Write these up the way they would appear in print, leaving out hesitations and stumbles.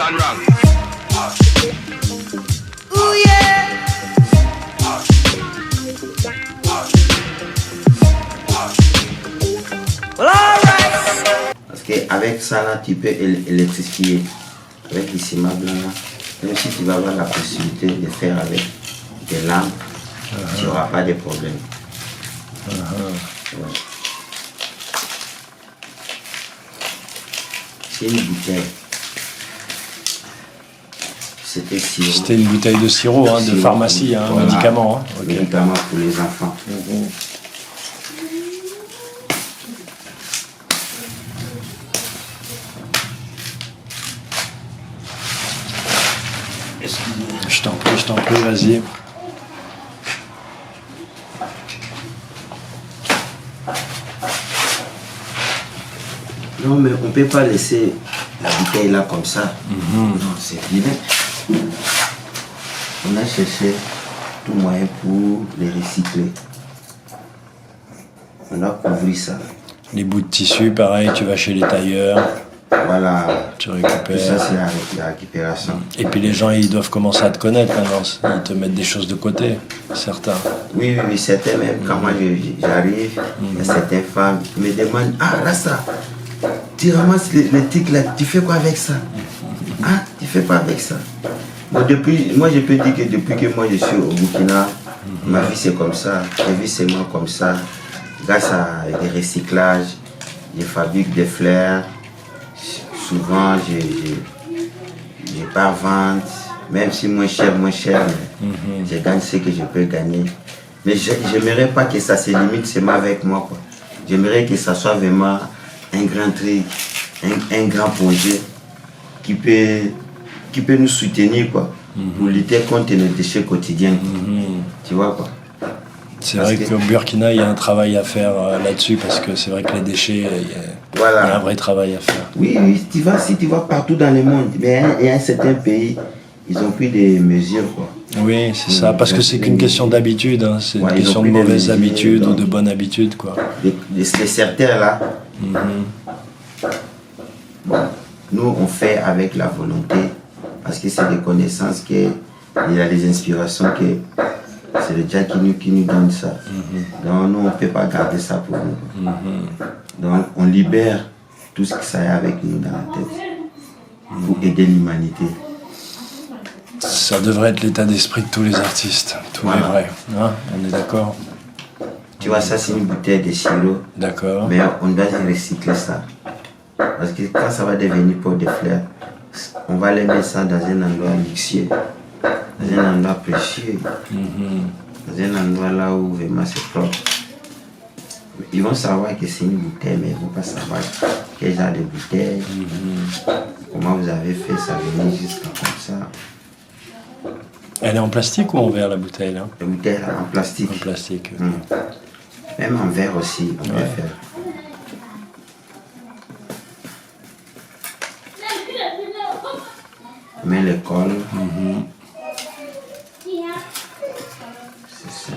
gone wrong. Ooh yeah. Well, alright. Parce qu'avec ça là, tu peux électrifier. Avec les cimas blancs là, même si tu vas avoir la possibilité de faire avec des lampes, tu n'auras pas de problème. Ouais. C'est une bouteille. C'était sirop. C'était une bouteille de sirop, hein, de pharmacie, un voilà. médicament. Hein. Okay. Médicament pour les enfants. Je t'en prie, vas-y. Non, mais on ne peut pas laisser la bouteille là comme ça. Non, c'est vide. On a cherché tout moyen pour les recycler. On a couvert ça. Les bouts de tissu, pareil, tu vas chez les tailleurs. Voilà. Tu récupères. Tout ça, c'est la récupération. Et puis les gens, ils doivent commencer à te connaître maintenant. Ils te mettent des choses de côté, certains. Oui, certains même, quand moi j'arrive, il y a certaines femmes qui me demandent, ah, là ça, tu ramasses les tics là, tu fais quoi avec ça? Ah, tu fais quoi avec ça? Bon, moi je peux dire que depuis que moi je suis au Burkina, ma vie c'est comme ça, ma vie c'est moi comme ça. Grâce à des recyclages, je fabrique des fleurs. Souvent, je pas vendre, même si moins cher, je gagne ce que je peux gagner. Mais je n'aimerais pas que ça se limite seulement avec moi, quoi. J'aimerais que ça soit vraiment un grand truc, un grand projet qui peut nous soutenir, quoi, pour lutter contre nos déchets quotidiens. Tu vois, quoi. C'est vrai qu'au Burkina, il y a un travail à faire là-dessus, parce que c'est vrai que les déchets, il y a un vrai travail à faire. Oui, si tu vas partout dans le monde, mais il y a un certain pays, ils ont pris des mesures, quoi. Oui, c'est ça, parce que c'est qu'une question d'habitude, hein. C'est une question de mauvaises habitudes ou de bonnes habitudes, quoi. Les serteurs là, bon, nous on fait avec la volonté, parce que c'est des connaissances, il y a des inspirations que c'est le Dieu qui nous donne ça. Donc nous on ne peut pas garder ça pour nous. Donc on libère tout ce que ça y a avec nous dans la tête pour aider l'humanité. Ça devrait être l'état d'esprit de tous les artistes, tous les vrais. Hein, on est d'accord? Tu vois, ça c'est une bouteille de sirop. D'accord. Mais on doit recycler ça. Parce que quand ça va devenir pour des fleurs, on va les mettre ça dans un endroit luxueux, dans un endroit précieux, dans un endroit là où vraiment c'est propre. Ils vont savoir que c'est une bouteille, mais ils ne vont pas savoir quel genre de bouteille, comment vous avez fait ça venir jusqu'à comme ça. Elle est en plastique ou en verre, la bouteille là? La bouteille là, en plastique. En plastique. Même en verre aussi, on peut faire. On met le col. C'est ça.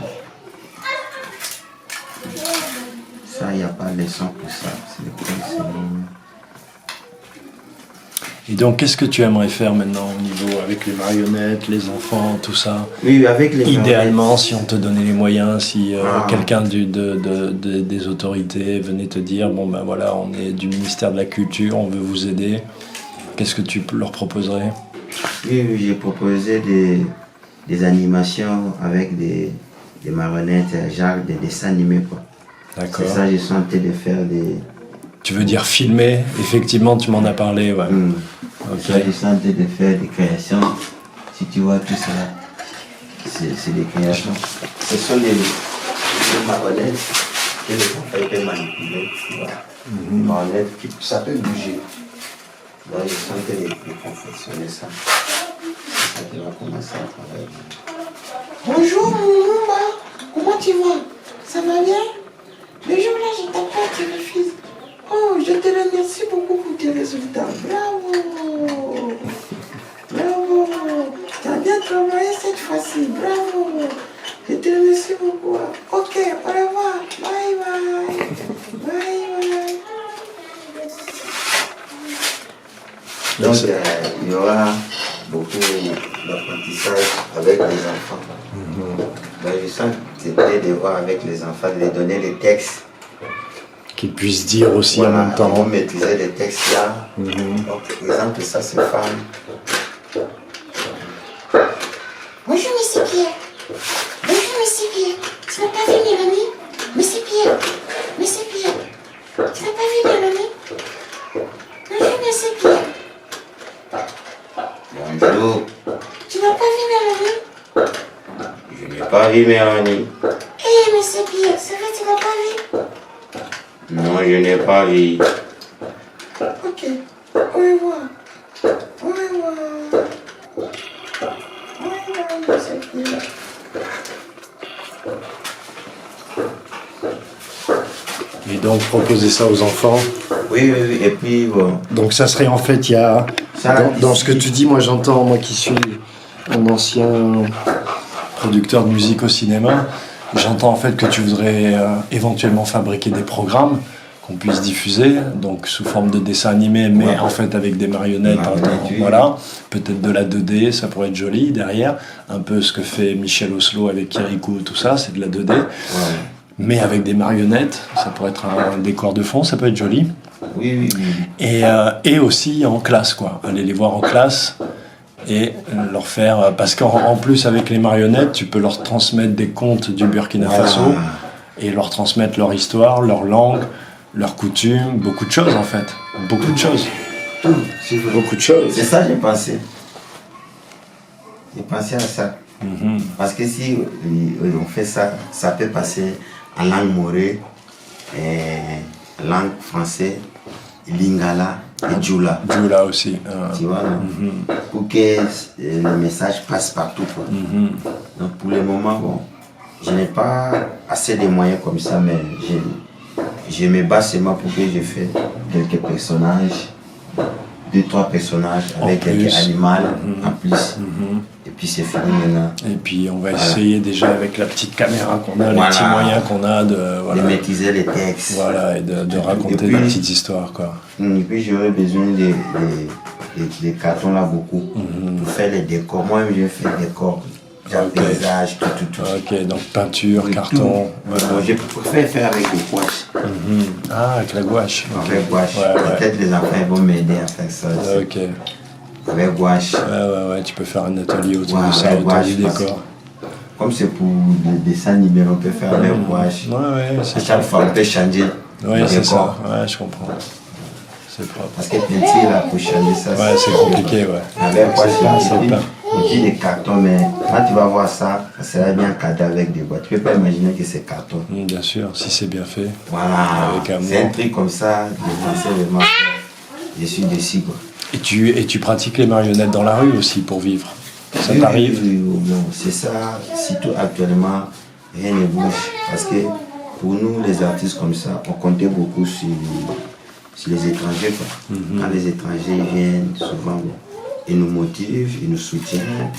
Ça, il n'y a pas de son pour ça. C'est le col, c'est bon. Et donc, qu'est-ce que tu aimerais faire maintenant au niveau avec les marionnettes, les enfants, tout ça? Oui, avec les idéalement, si on te donnait les moyens, si quelqu'un des autorités venait te dire, bon ben voilà, on est du ministère de la Culture, on veut vous aider, qu'est-ce que tu leur proposerais? Oui, j'ai proposé des animations avec des marionnettes, genre des dessins animés, quoi. D'accord. C'est ça, je suis en train de faire des... Tu veux dire filmer? Effectivement, tu m'en as parlé, ouais. Okay. Ça, je suis en train de faire des créations. Si tu vois tout ça, c'est des créations. Ce sont des marionnettes que les enfants peuvent manipuler. Voilà. Des marionnettes qui ça peut bouger. Donc, je suis en train de confectionner ça. C'est ça qui va commencer à travailler. Bonjour Moumba, comment tu vas? Ça va bien? Le jour-là, je t'apprends, tu refuses. Oh, je te remercie beaucoup pour tes résultats. Bravo! Bravo! Tu as bien travaillé cette fois-ci. Bravo! Je te remercie beaucoup. Ok, au revoir. Bye bye. Bye bye. Donc, il y aura beaucoup d'apprentissage avec les enfants. Donc, je sens que c'était de voir avec les enfants, de les donner les textes. Qu'ils puissent dire aussi Voilà, en même temps. pour maîtriser les textes là. Donc, par exemple, ça c'est femme. Bonjour, monsieur Pierre. Bonjour, monsieur Pierre. Tu n'as pas vu Mélanie? Monsieur Pierre. Monsieur Pierre. Tu n'as pas vu Mélanie? Bonjour, monsieur Pierre. Bonjour. Tu n'as pas vu Mélanie? Je n'ai pas vu Mélanie. Eh, monsieur Pierre, c'est vrai, tu n'as pas vu? Non, je n'ai pas vu. Ok. Au revoir. Au revoir. Au revoir, monsieur Pierre. Et donc proposer ça aux enfants. Oui, oui, oui. Et puis, bon. Donc ça serait en fait, il y a Ça, dans ce que tu dis, moi j'entends, moi qui suis un ancien producteur de musique au cinéma, j'entends en fait que tu voudrais éventuellement fabriquer des programmes qu'on puisse diffuser, donc sous forme de dessin animé, mais Ouais. en fait avec des marionnettes, Oui. voilà, peut-être de la 2D, ça pourrait être joli derrière, un peu ce que fait Michel Oslo avec Kirikou, tout ça, c'est de la 2D, Ouais. mais avec des marionnettes, ça pourrait être un décor de fond, ça peut être joli. Oui, oui, oui. Et aussi en classe, quoi. Aller les voir en classe et leur faire... Parce qu'en plus, avec les marionnettes, tu peux leur transmettre des contes du Burkina Faso et leur transmettre leur histoire, leur langue, leurs coutumes, beaucoup de choses, en fait. Beaucoup de choses. Tout, c'est vrai. Beaucoup de choses. C'est ça que j'ai pensé. J'ai pensé à ça. Mhm. Parce que si on fait ça, ça peut passer en langue morée, langue française, lingala et djoula. Djoula aussi. Tu vois, non? Pour que le message passe partout. Quoi. Donc pour le moment, bon, je n'ai pas assez de moyens comme ça, mais je me bats seulement pour que je fasse quelques personnages, 2-3 personnages avec En plus. quelques animaux en plus. Et puis c'est fini maintenant. Et puis on va essayer déjà avec la petite caméra qu'on a, les Voilà. petits moyens qu'on a de... Voilà. De maîtriser les textes. Voilà, et de raconter Et puis- des petites histoires, quoi. Et puis j'aurais besoin des cartons là beaucoup pour faire les décors. Moi je fais des décors, genre Ok. paysage, tout. Ok, donc peinture, carton... voilà. Donc, je préfère faire avec des gouaches. Ah, avec la gouache. Ok. Avec gouache. Ouais. Peut-être les enfants vont m'aider à faire ça. aussi. Ok. Avec gouache. Ouais, tu peux faire un atelier autour Ouais, de ça, avec autour gouache, du parce décor. Comme c'est pour le dessin animé, on peut faire avec gouache. Ouais, À c'est chaque fois, on peut changer Ouais, le c'est décor. ça. Ouais, je comprends. C'est propre. Parce que peinture, là, pour changer ça, Ouais, c'est compliqué, ouais. Avec gouache, là, c'est pas. on dit des cartons, mais quand tu vas voir ça, ça sera bien cadré avec des boîtes. Tu peux pas imaginer que c'est carton. Bien sûr, si c'est bien fait. Voilà, Avec amour. c'est un truc comme ça, je pensais vraiment faire. Je suis dessus, quoi. Et tu pratiques les marionnettes dans la rue aussi pour vivre. Ça Oui, t'arrive? oui, non, c'est ça, surtout actuellement, rien ne bouge. Parce que pour nous, les artistes comme ça, on comptait beaucoup sur les étrangers. Quoi. Quand les étrangers viennent, souvent, bon, ils nous motivent, ils nous soutiennent,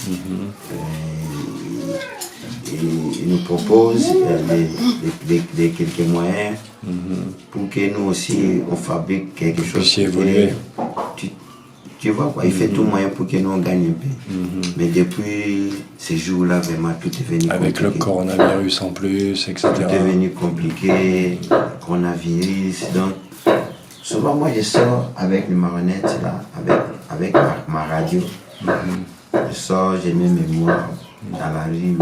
et ils nous proposent quelques moyens pour que nous aussi, on fabrique quelque chose. puissiez évoluer. Tu vois quoi, il fait tout moyen pour que nous on gagne un peu. Mais depuis ces jours-là, vraiment, tout est venu Avec le compliqué. coronavirus en plus, etc. Tout est venu compliqué, coronavirus. Donc, souvent, moi, je sors avec les marionnettes, là, avec ma radio. Je sors, je mets mes mots dans la rue.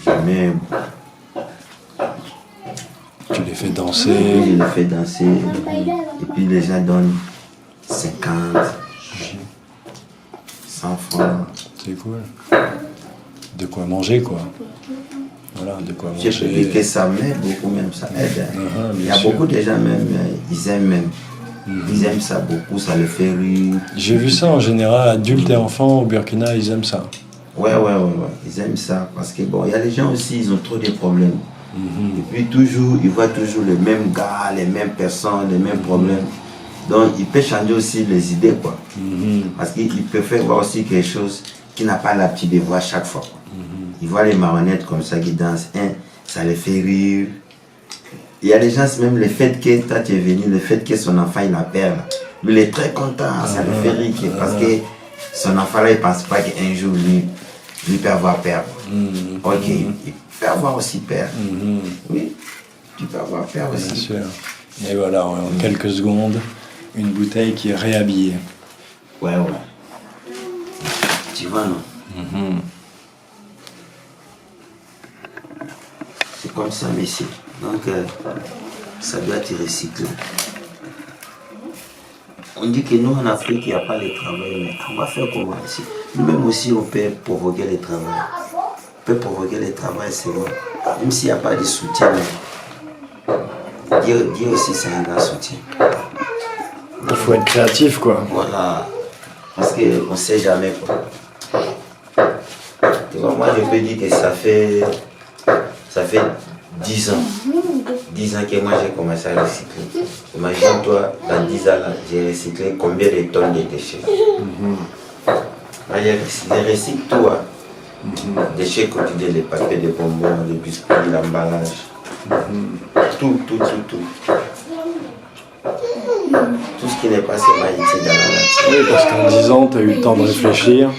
Je mets, Tu les fais danser. je les fais danser. Et puis, les gens donnent 50, 100 francs. C'est cool. De quoi manger, quoi. Voilà, de quoi J'ai manger. publié que ça m'aide beaucoup même, ça aide. Il y a bien sûr. beaucoup de gens même, ils aiment même. Ils aiment ça beaucoup, ça les fait rire. J'ai vu ça en général, adultes et enfants au Burkina, ils aiment ça. Ouais, ils aiment ça parce que bon, il y a des gens aussi, ils ont trop de problèmes. Et puis toujours, ils voient toujours les mêmes gars, les mêmes personnes, les mêmes problèmes. Donc ils peuvent changer aussi les idées, quoi. Parce qu'ils préfèrent voir aussi quelque chose qui n'a pas l'habitude de voir chaque fois. Quoi. Ils voient les marionnettes comme ça qui dansent, ça les fait rire. Il y a des gens, même le fait que toi tu es venu, le fait que son enfant il a peur, Lui, il est très content, ça le fait rire. Parce que son enfant-là, il ne pense pas qu'un jour, lui peut avoir peur. Ok, il peut avoir aussi peur. Oui, tu peux avoir peur aussi. Bien sûr. Et voilà, en quelques secondes, une bouteille qui est réhabillée. Ouais. Tu vois, non? C'est comme ça, messieurs. Donc, ça doit être recyclé. On dit que nous, en Afrique, il n'y a pas de travail, mais on va faire comment ici? Nous-mêmes aussi, on peut provoquer le travail. On peut provoquer le travail, c'est bon. Même s'il n'y a pas de soutien, Dieu aussi, c'est un grand soutien. Il faut être créatif, quoi. Voilà. Parce qu'on ne sait jamais, quoi. Tu vois, moi, je peux dire que ça fait 10 ans. 10 ans que moi j'ai commencé à recycler. Imagine-toi, dans 10 ans, là, j'ai recyclé combien de tonnes de déchets. Moi, je recycle tout. Déchets quotidiens, les papiers de bonbons, les biscuits, l'emballage. Tout. Tout ce qui n'est pas seulement utile dans la nature. Oui, parce qu'en 10 ans, tu as eu le temps de réfléchir.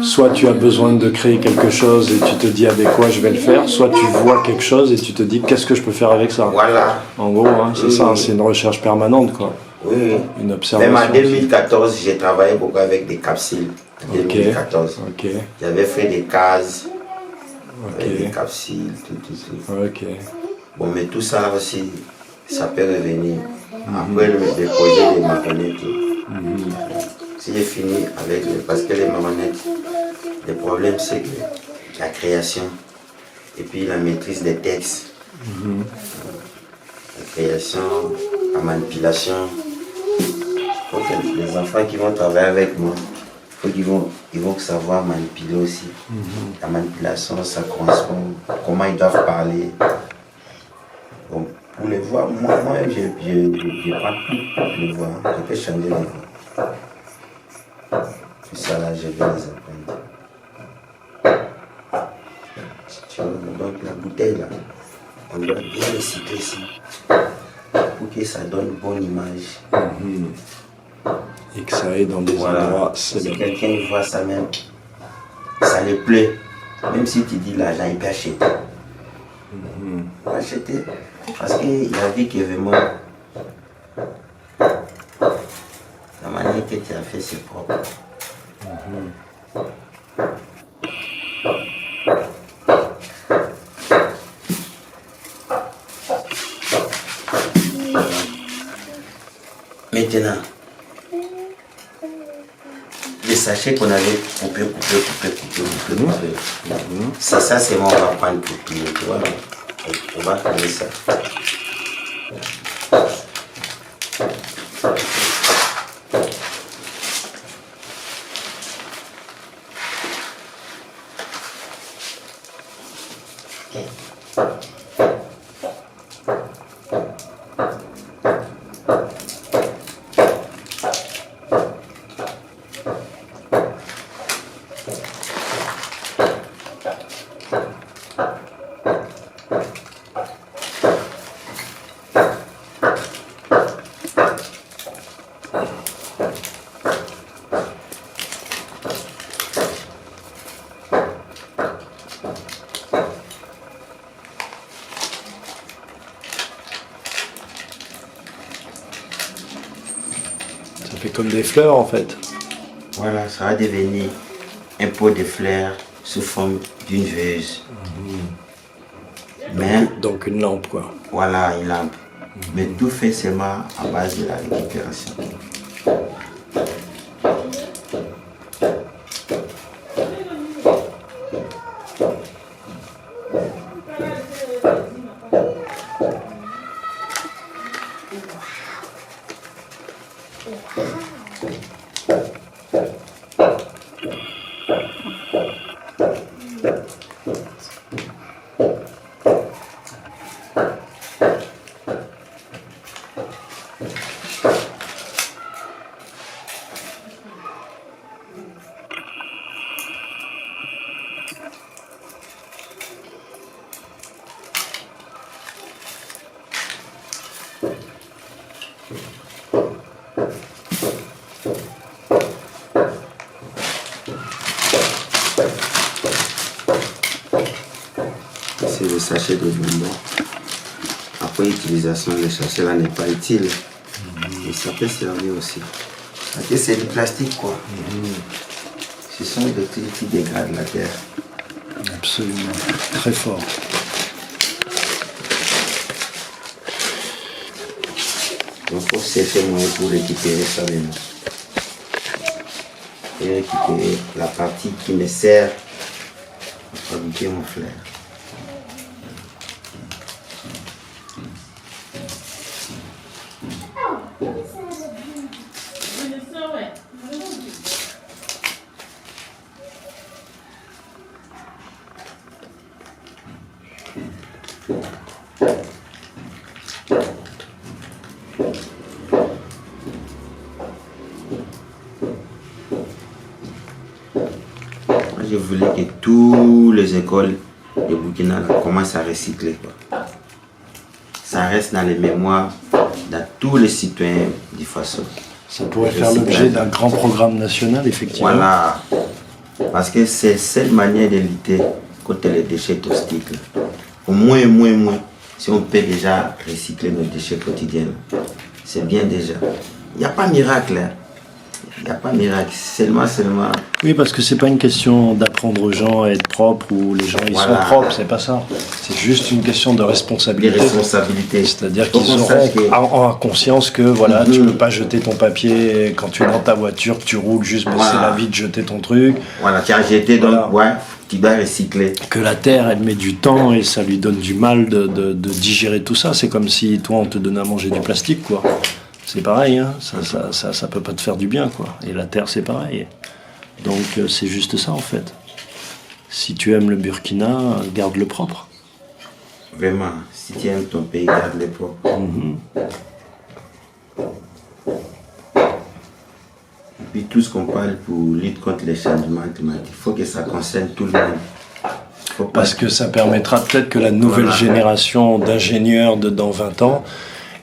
Soit tu as besoin de créer quelque chose et tu te dis avec quoi je vais le faire, soit tu vois quelque chose et tu te dis qu'est-ce que je peux faire avec ça. Voilà. En gros, hein, c'est ça, c'est une recherche permanente, quoi. Oui. Une observation. Même en 2014, j'ai travaillé beaucoup avec des capsules. En 2014. Ok. J'avais fait des cases, Ok. avec des capsules, tout. Ok. Bon, mais tout ça aussi, ça peut revenir. Après le projet des marionnettes. Si j'ai fini avec parce que les marionnettes, le problème c'est que la création et puis la maîtrise des textes. La création, la manipulation. Il faut que les enfants qui vont travailler avec moi, ils vont savoir manipuler aussi. La manipulation, ça correspond, comment ils doivent parler. Bon, pour les voix, moi je prends plus les voix, je peux changer les voix. Tout ça là, je vais les apprendre. Donc la bouteille là, on doit bien recycler ça pour que ça donne une bonne image. Et que ça aille dans des endroits Si célèbres. quelqu'un voit ça même, ça lui plaît. Même si tu dis l'argent, il peut acheter. Il peut acheter. Parce qu'il a vu que vraiment, la manière que tu as fait, c'est propre. Maintenant, les sachets qu'on avait coupés. Ça, c'est moi, on va prendre pour plier, tu vois. On va plier ça. Ça fait comme des fleurs, en fait. Voilà, ça va devenir un pot de fleurs sous forme d'une veuse. Mais Donc une lampe, quoi. voilà, une lampe. Mais tout fait seulement à base de la récupération. C'est le sachet de bonbons. Après utilisation, le sachet là n'est pas utile. Mais ça peut servir aussi. Parce que c'est du plastique quoi. Ce sont des trucs qui dégradent la terre. Absolument. Très fort. Donc il faut chercher moyen pour récupérer ça maintenant. Et récupérer la partie qui me sert à fabriquer mon flair. Moi, je voulais que toutes les écoles de Burkina là, commencent à recycler, quoi. Ça reste dans les mémoires de tous les citoyens du Faso. Ça pourrait faire l'objet d'un grand programme national, effectivement. Voilà. Parce que c'est cette manière de lutter contre les déchets toxiques. Là. Au moins, si on peut déjà recycler nos déchets quotidiens, c'est bien déjà. Il n'y a pas de miracle. Hein. Il n'y a pas de miracle. Seulement. Oui, parce que c'est pas une question d'apprendre aux gens à être propres ou les gens ils sont propres, c'est pas ça. C'est juste une question de Des responsabilité. responsabilités. C'est-à-dire Faut qu'ils qu'on sache que- auront conscience que voilà, tu peux pas jeter ton papier quand tu es dans ta voiture, que tu roules juste baisser Voilà. la vitre, jeter ton truc. Voilà, tu as jeté, Voilà. donc, ouais, tu dois recycler. Que la terre, elle met du temps et ça lui donne du mal de digérer tout ça. C'est comme si toi, on te donnait à manger du plastique, quoi. C'est pareil, hein. Ça peut pas te faire du bien, quoi. Et la terre, c'est pareil. Donc, c'est juste ça, en fait. Si tu aimes le Burkina, garde-le propre. Vraiment, si tu aimes ton pays, garde-le propre. Et puis tout ce qu'on parle pour lutter contre les changements climatiques, il faut que ça concerne tout le monde. Faut pas- Parce que ça permettra peut-être que la nouvelle Voilà. génération d'ingénieurs de dans 20 ans,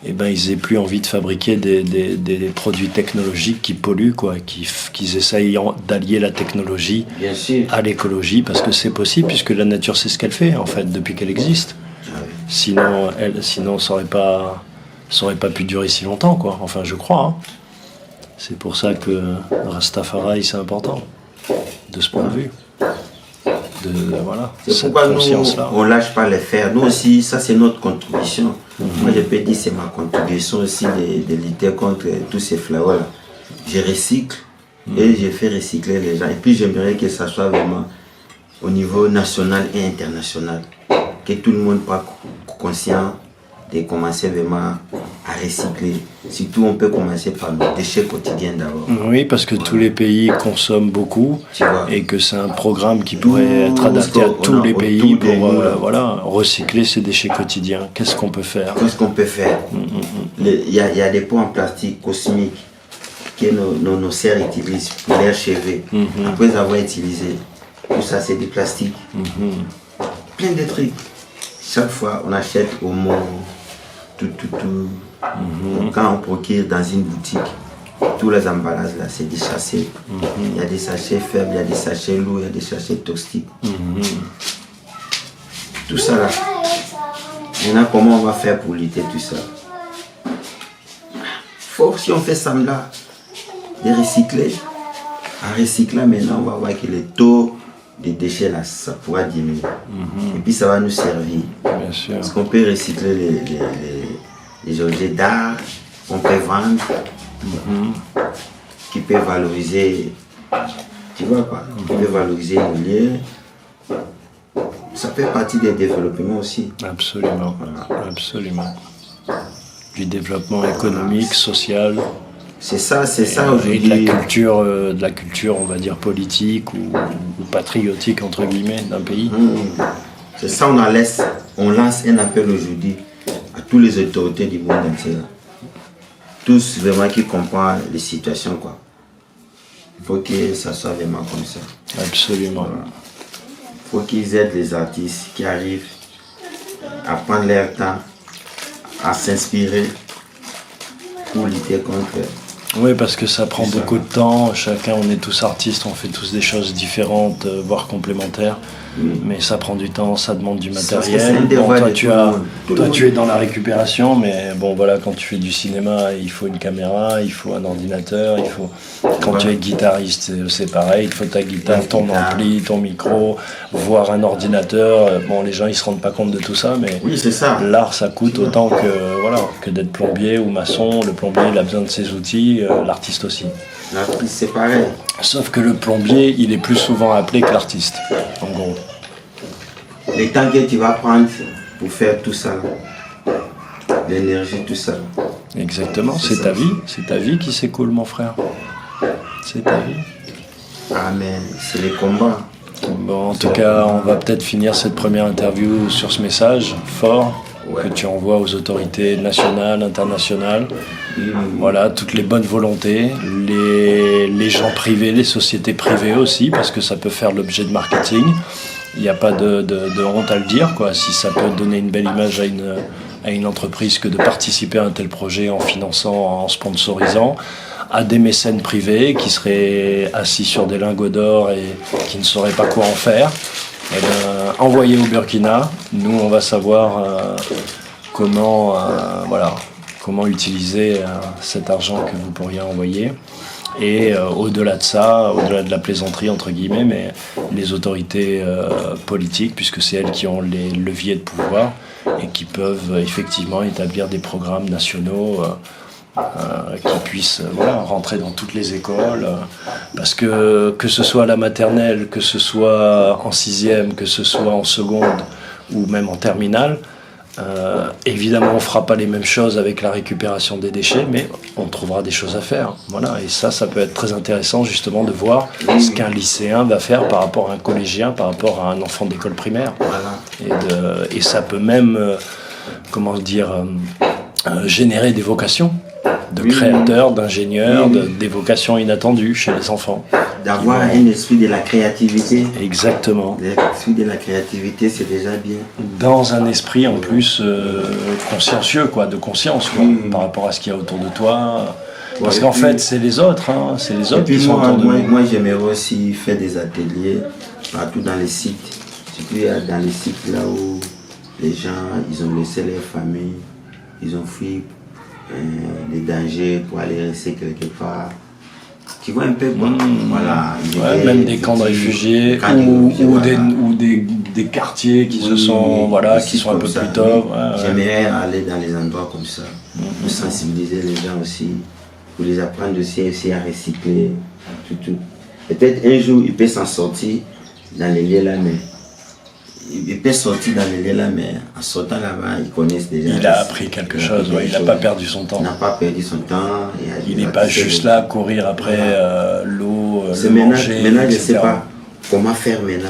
eh ben, ils aient plus envie de fabriquer des produits technologiques qui polluent, quoi, qu'ils essayent d'allier la technologie Bien sûr. à l'écologie, parce que c'est possible, puisque la nature c'est ce qu'elle fait, en fait, depuis qu'elle existe. Ah oui. Sinon ça aurait pas pu durer si longtemps, quoi. Enfin, je crois. Hein. C'est pour ça que Rastafari, c'est important, de ce point de vue. Voilà, C'est cette pourquoi nous, conscience-là. on lâche pas les faire. Nous aussi, ça c'est notre contribution. Moi, je peux dire c'est ma contribution aussi de lutter contre tous ces fléaux-là. Je recycle et je fais recycler les gens. Et puis j'aimerais que ça soit vraiment au niveau national et international. Que tout le monde soit conscient de commencer vraiment à recycler. Surtout, on peut commencer par nos déchets quotidiens d'abord. Oui, parce que tous les pays consomment beaucoup Tu vois. et que c'est un programme qui pourrait être adapté à qu'on tous a les autour pays de pour nous, là. voilà, recycler ces déchets quotidiens. Qu'est-ce qu'on peut faire? Qu'est-ce qu'on peut faire? Il y a des pots en plastique cosmiques que nos sœurs utilisent pour leurs cheveux. Après avoir utilisé, tout ça c'est du plastique. Plein de trucs. Chaque fois on achète au mot tout. Donc, quand on procure dans une boutique, tous les emballages là c'est des sachets. Il y a des sachets faibles, il y a des sachets lourds, il y a des sachets toxiques. Tout ça là. Maintenant, comment on va faire pour lutter tout ça? Si on fait ça là, de recycler, en recyclant maintenant, on va voir que le taux de déchets là, ça pourra diminuer. Et puis ça va nous servir. Bien sûr. Parce qu'on peut recycler les objets d'art, on peut vendre, qui peut valoriser, tu vois quoi, qui peut valoriser nos lieux. Ça fait partie des développements aussi. Absolument. Voilà. Absolument. Du développement économique, social. C'est ça Et aujourd'hui. de la culture, on va dire politique ou patriotique entre guillemets d'un pays. C'est ça, on lance un appel aujourd'hui à toutes les autorités du monde entier. Là. Tous vraiment qui comprennent les situations, quoi. Il faut que ça soit vraiment comme ça. Absolument. Il faut qu'ils aident les artistes qui arrivent à prendre leur temps, à s'inspirer pour lutter contre Oui, parce que ça prend beaucoup de temps. Chacun, on est tous artistes, on fait tous des choses différentes, voire complémentaires. Mais ça prend du temps, ça demande du C'est un matériel. devoir Toi, de tout le monde. tu es dans la récupération, mais bon, voilà, quand tu fais du cinéma, il faut une caméra, il faut un ordinateur, quand tu es guitariste, c'est pareil, il faut ta guitare, ton ampli, ton micro, voire un ordinateur. Bon, les gens, ils se rendent pas compte de tout ça, mais Oui, c'est ça. l'art, ça coûte autant que d'être plombier ou maçon. Le plombier, il a besoin de ses outils, l'artiste aussi. L'artiste, c'est pareil. Sauf que le plombier, il est plus souvent appelé que l'artiste, en gros. Les temps que tu vas prendre pour faire tout ça, l'énergie, tout ça. Exactement, C'est c'est ça. ta vie qui s'écoule, mon frère. C'est ta vie. Ah, mais c'est les combats. Bon, en tout cas, on va peut-être finir cette première interview sur ce message fort que tu envoies aux autorités nationales, internationales. Voilà, toutes les bonnes volontés, les gens privés, les sociétés privées aussi, parce que ça peut faire l'objet de marketing. Il n'y a pas de honte à le dire, quoi. Si ça peut donner une belle image à une entreprise que de participer à un tel projet en finançant, en sponsorisant, à des mécènes privés qui seraient assis sur des lingots d'or et qui ne sauraient pas quoi en faire, eh bien, envoyez au Burkina. Nous, on va savoir comment utiliser cet argent que vous pourriez envoyer. Et au-delà de ça, au-delà de la plaisanterie entre guillemets, mais les autorités politiques, puisque c'est elles qui ont les leviers de pouvoir et qui peuvent effectivement établir des programmes nationaux qui puissent rentrer dans toutes les écoles, parce que ce soit à la maternelle, que ce soit en 6e, que ce soit en seconde ou même en terminale, évidemment on ne fera pas les mêmes choses avec la récupération des déchets, mais on trouvera des choses à faire. Voilà. Et ça peut être très intéressant justement de voir ce qu'un lycéen va faire par rapport à un collégien, par rapport à un enfant d'école primaire. Voilà. Et ça peut même, générer des vocations de créateurs, d'ingénieurs, des vocations inattendues chez les enfants. D'avoir un esprit de la créativité. Exactement. L'esprit de la créativité, c'est déjà bien. Dans un esprit en plus consciencieux, quoi, de conscience, quoi, par rapport à ce qu'il y a autour de toi. Parce Ouais, qu'en puis- fait, c'est les autres, c'est les Et autres puis qui sont moi, autour de nous. moi j'aimerais aussi faire des ateliers partout dans les sites. Surtout dans les sites là où les gens, ils ont laissé leur famille, ils ont fui les dangers pour aller rester quelque part. Tu vois un peu quoi. Voilà. Ouais, même des camps de réfugiés ou des quartiers qui se sont qui sont un peu plus top. Ouais. J'aimerais aller dans les endroits comme ça pour sensibiliser les gens aussi, pour les apprendre aussi à recycler, tout. Peut-être un jour il peut s'en sortir dans les lieux là, mais il peut sortir dans les lieux là, mais en sortant là-bas, ils connaissent déjà. Il a appris quelque chose, il n'a pas perdu son temps. Il n'a pas perdu son temps. Il n'est pas juste là à courir après l'eau, C'est le maintenant, manger, je ne etc. sais pas comment faire maintenant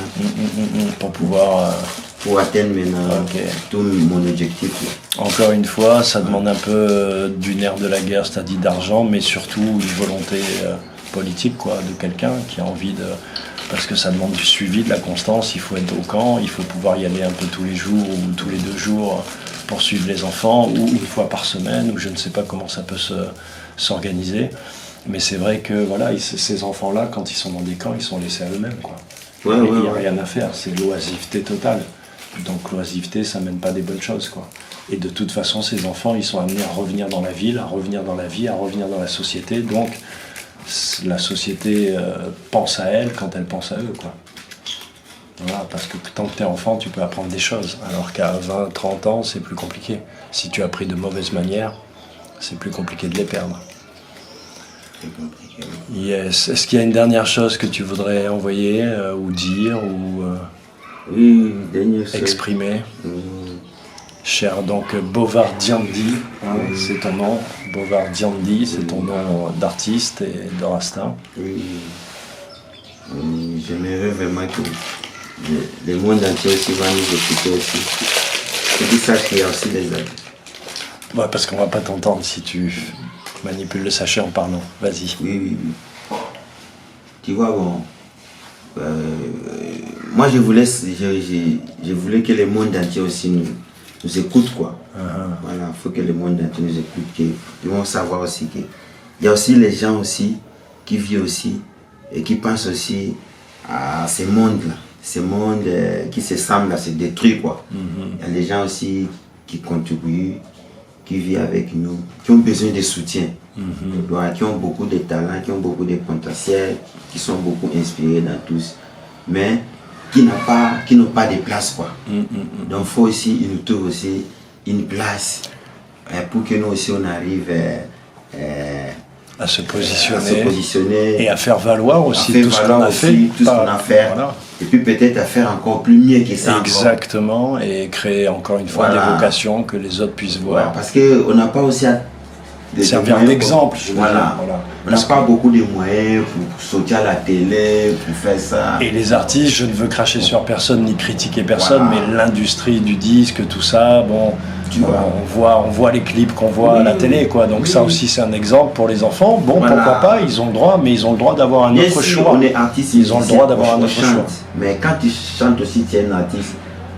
Pour pouvoir... pour atteindre maintenant Ok. tout mon objectif. Encore une fois, ça demande un peu du nerf de la guerre, c'est-à-dire d'argent, mais surtout une volonté politique, quoi, de quelqu'un qui a envie de... Parce que ça demande du suivi, de la constance, il faut être au camp, il faut pouvoir y aller un peu tous les jours ou tous les 2 jours pour suivre les enfants, ou une fois par semaine, ou je ne sais pas comment ça peut s'organiser. Mais c'est vrai que voilà, ces enfants-là, quand ils sont dans des camps, ils sont laissés à eux-mêmes, quoi. Ouais, Il n'y a ouais. rien à faire, c'est l'oisiveté totale. Donc l'oisiveté, ça mène pas des bonnes choses, quoi. Et de toute façon, ces enfants, ils sont amenés à revenir dans la ville, à revenir dans la vie, à revenir dans la société. Donc la société pense à elle quand elle pense à eux, quoi. Voilà, parce que tant que tu es enfant, tu peux apprendre des choses. Alors qu'à 20, 30 ans, c'est plus compliqué. Si tu as appris de mauvaises manières, c'est plus compliqué de les perdre. C'est compliqué. Yes. Est-ce qu'il y a une dernière chose que tu voudrais envoyer ou dire ou Oui, dernière chose. exprimer? Cher donc Bovard Diandi, c'est ton nom. Bovard Diandi, c'est ton nom d'artiste et de rasta. Oui. J'aimerais vraiment que le monde entier aussi va nous écouter aussi. Et puis ça, qu'il y a aussi des aides. Ouais, parce qu'on va pas t'entendre si tu manipules le sachet en parlant. Vas-y. Oui. Tu vois, bon. Moi, je voulais que le monde entier aussi nous écoute, quoi. Voilà, il faut que le monde entier nous écoute, qu'ils vont savoir aussi que il y a aussi les gens aussi qui vivent aussi et qui pensent aussi à ces mondes-là. Ces mondes qui se semblent à se détruire, quoi. Il y a des gens aussi qui contribuent, qui vivent avec nous, qui ont besoin de soutien, qui ont beaucoup de talents, qui ont beaucoup de potentiel, qui sont beaucoup inspirés dans tous, mais qui n'ont pas de place, quoi. Donc il faut aussi, ils nous trouvent aussi une place pour que nous aussi on arrive à se à se positionner positionner et à faire valoir aussi faire tout ce qu'on valoir a aussi fait. tout ce qu'on a fait, Voilà. et puis peut-être à faire encore plus mieux que ça. Exactement, et créer encore une fois Voilà. des vocations que les autres puissent Voilà, voir. parce qu'on n'a pas aussi Servir moyens d'exemple, pour- je veux voilà. dire, voilà. On n'a pas beaucoup de moyens pour sauter à la télé, pour faire ça. Et les artistes, je ne veux cracher sur personne ni critiquer personne, Voilà. mais l'industrie du disque, tout ça, bon, Tu vois. on voit les clips qu'on voit à la télé, quoi. Donc Oui. ça aussi, c'est un exemple pour les enfants. Bon, Voilà. pourquoi pas, ils ont le droit, mais ils ont le droit d'avoir un Bien autre sûr, choix. on est artiste, Ils ont le droit d'avoir un autre on chante. choix. Mais quand tu chantes aussi, tu es un artiste.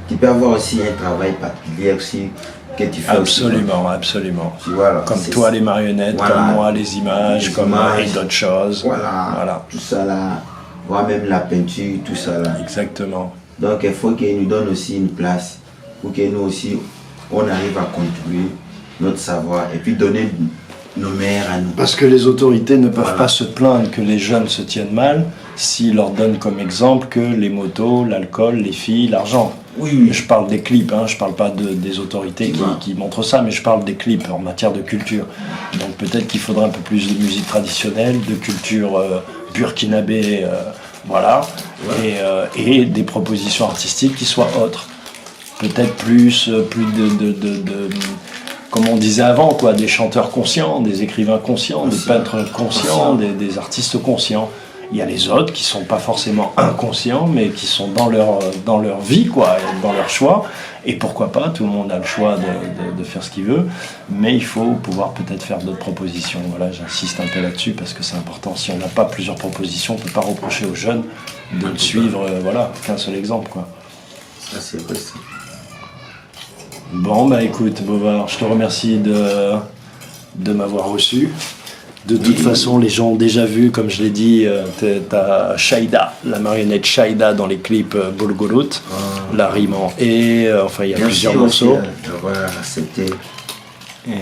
Tu peux avoir aussi un travail particulier aussi que tu fais aussi. Absolument, absolument. Tu vois, là, Comme c'est- toi, les marionnettes, Voilà. comme moi, les images, Les comme images. et d'autres choses. Voilà, Voilà. tout ça là, voire même la peinture, tout ça là. Exactement. Donc il faut qu'ils nous donnent aussi une place pour que nous aussi, on arrive à contribuer notre savoir et puis donner nos meilleurs à nous. Parce que les autorités ne peuvent Voilà. pas se plaindre que les jeunes se tiennent mal s'ils leur donnent comme exemple que les motos, l'alcool, les filles, l'argent. Oui, Je parle des clips, hein, je parle pas des autorités Tu vois. qui montrent ça, mais je parle des clips en matière de culture. Donc peut-être qu'il faudrait un peu plus de musique traditionnelle, de culture burkinabé, voilà, et des propositions artistiques qui soient autres. Peut-être plus comme on disait avant, quoi, des chanteurs conscients, des écrivains conscients, des peintres conscients, des artistes conscients. Il y a les autres qui sont pas forcément inconscients, mais qui sont dans leur vie, quoi, dans leur choix. Et pourquoi pas, tout le monde a le choix de faire ce qu'il veut, mais il faut pouvoir peut-être faire d'autres propositions. Voilà, j'insiste un peu là-dessus parce que c'est important. Si on n'a pas plusieurs propositions, on ne peut pas reprocher aux jeunes de ne suivre, voilà, qu'un seul exemple, quoi. ça c'est vrai ça. Bon, bah écoute, Bovard, je te remercie de m'avoir reçu. De toute façon, les gens ont déjà vu, comme je l'ai dit, t'as Shaïda, la marionnette Shaïda dans les clips Bolgolout, la rime en et, enfin il y a plusieurs morceaux. Voilà, accepter. Et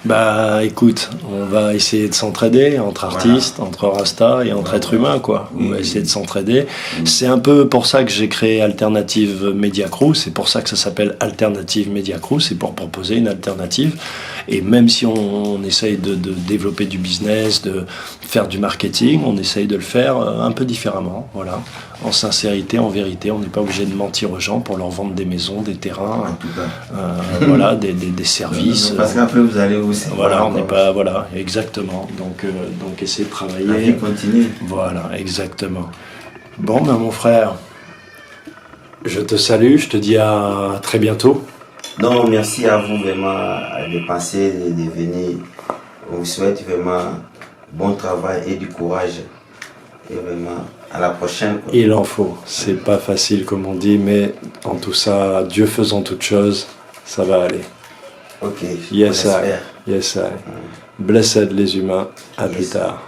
bah écoute, on va essayer de s'entraider entre artistes, entre Rasta et entre êtres humains, quoi. On va essayer de s'entraider. C'est un peu pour ça que j'ai créé Alternative Media Crew, c'est pour ça que ça s'appelle Alternative Media Crew, c'est pour proposer une alternative. Et même si on essaye de développer du business, de faire du marketing, on essaye de le faire un peu différemment, voilà. En sincérité, en vérité, on n'est pas obligé de mentir aux gens pour leur vendre des maisons, des terrains, En tout cas. voilà, des services. Parce qu'après vous allez aussi. Voilà, on n'est pas, voilà, exactement. Donc essayer de La vie travailler. continue. Voilà, exactement. Bon, ben mon frère, je te salue, je te dis à très bientôt. Non, merci à vous vraiment de passer, de venir. On vous souhaite vraiment bon travail et du courage. Et vraiment à la prochaine, quoi. Il en faut. C'est pas facile comme on dit, mais en tout ça, Dieu faisant toutes choses, ça va aller. Ok. Yes, on I. espère. Yes, I. Blessed les humains. À plus tard.